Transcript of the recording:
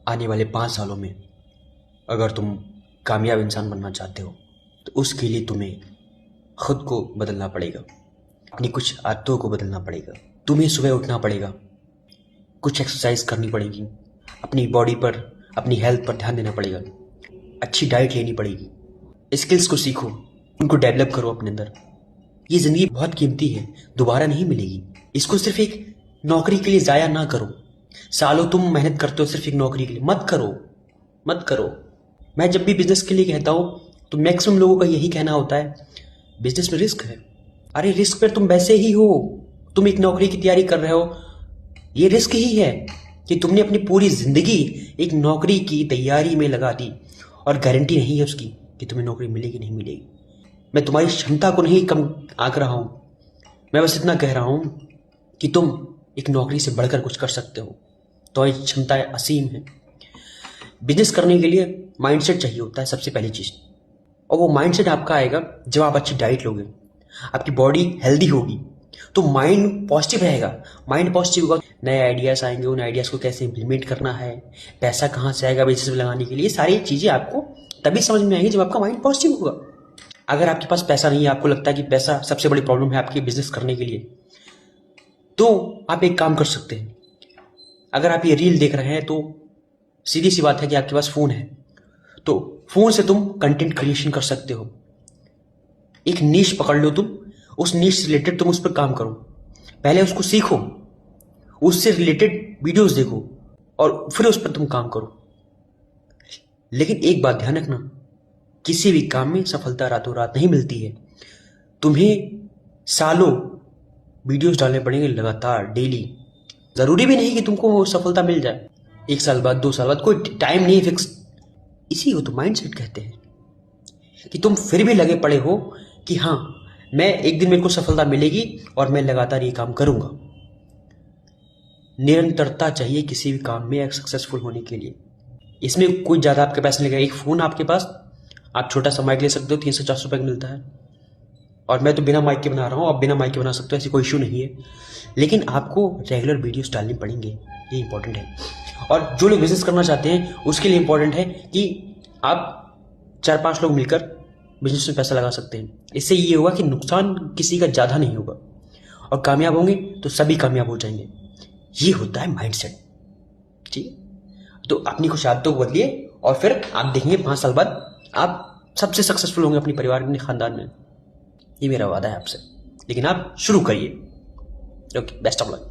आने वाले 5 सालों में अगर तुम कामयाब इंसान बनना चाहते हो तो उसके लिए तुम्हें खुद को बदलना पड़ेगा, अपनी कुछ आदतों को बदलना पड़ेगा। तुम्हें सुबह उठना पड़ेगा, कुछ एक्सरसाइज करनी पड़ेगी, अपनी बॉडी पर, अपनी हेल्थ पर ध्यान देना पड़ेगा, अच्छी डाइट लेनी पड़ेगी, स्किल्स को सीखो, उनको डेवलप करो अपने अंदर। ये ज़िंदगी बहुत कीमती है, दोबारा नहीं मिलेगी। इसको सिर्फ एक नौकरी के लिए ज़ाया ना करो। सालों तुम मेहनत करते हो सिर्फ एक नौकरी के लिए, मत करो, मत करो। मैं जब भी बिजनेस के लिए कहता हूँ तो मैक्सिमम लोगों का यही कहना होता है, बिजनेस में रिस्क है। अरे रिस्क पर तुम वैसे ही हो, तुम एक नौकरी की तैयारी कर रहे हो, ये रिस्क ही है कि तुमने अपनी पूरी जिंदगी एक नौकरी की तैयारी में लगा दी और गारंटी नहीं है उसकी कि तुम्हें नौकरी मिलेगी नहीं मिलेगी। मैं तुम्हारी क्षमता को नहीं कम आंक रहा हूं, मैं बस इतना कह रहा हूं कि तुम एक नौकरी से बढ़कर कुछ कर सकते हो। तुम्हारी क्षमताएं असीम हैं। बिजनेस करने के लिए माइंडसेट चाहिए होता है सबसे पहली चीज, और वो माइंडसेट आपका आएगा जब आप अच्छी डाइट लोगे, आपकी बॉडी हेल्दी होगी तो माइंड पॉजिटिव रहेगा। माइंड पॉजिटिव होगा, नए आइडियाज आएंगे, उन आइडियाज को कैसे इंप्लीमेंट करना है, पैसा कहाँ से आएगा बिजनेस में लगाने के लिए, सारी चीजें आपको तभी समझ में आएंगी जब आपका माइंड पॉजिटिव होगा। अगर आपके पास पैसा नहीं है, आपको लगता है कि पैसा सबसे बड़ी प्रॉब्लम है आपके बिजनेस करने के लिए, तो आप एक काम कर सकते हैं। अगर आप ये रील देख रहे हैं तो सीधी सी बात है कि आपके पास फोन है, तो फोन से तुम कंटेंट क्रिएशन कर सकते हो। एक नीश पकड़ लो तुम, उस नीश से रिलेटेड तुम उस पर काम करो, पहले उसको सीखो, उससे रिलेटेड वीडियोस देखो और फिर उस पर तुम काम करो। लेकिन एक बात ध्यान रखना, किसी भी काम में सफलता रातों रात नहीं मिलती है। तुम्हें सालों वीडियोस डालने पड़ेंगे लगातार, डेली। जरूरी भी नहीं कि तुमको सफलता मिल जाए 1 साल बाद, 2 साल बाद, कोई टाइम नहीं फिक्स। इसी को तो माइंडसेट कहते हैं कि तुम फिर भी लगे पड़े हो कि हाँ, मैं एक दिन मेरे को सफलता मिलेगी और मैं लगातार ये काम करूंगा। निरंतरता चाहिए किसी भी काम में एक सक्सेसफुल होने के लिए। इसमें कोई ज्यादा आपके पास नहीं लगेगा। एक फोन आपके पास, आप छोटा सा माइक ले सकते हो, 300-400 रुपए का मिलता है, और मैं तो बिना माइक के बना रहा हूँ, आप बिना माइक के बना सकते हो, ऐसी कोई इशू नहीं है। लेकिन आपको रेगुलर वीडियोस डालने पड़ेंगे, ये इंपॉर्टेंट है। और जो लोग बिजनेस करना चाहते हैं उसके लिए इंपॉर्टेंट है कि आप 4-5 लोग मिलकर बिजनेस में पैसा लगा सकते हैं। इससे ये होगा कि नुकसान किसी का ज्यादा नहीं होगा, और कामयाब होंगे तो सभी कामयाब हो जाएंगे। ये होता है माइंडसेट। ठीक है, तो अपनी कुछ आदतों को बदलिए और फिर आप देखेंगे 5 साल बाद आप सबसे सक्सेसफुल होंगे अपने परिवार में, अपने खानदान में। ये मेरा वादा है आपसे। लेकिन आप शुरू करिए। Okay, best of luck.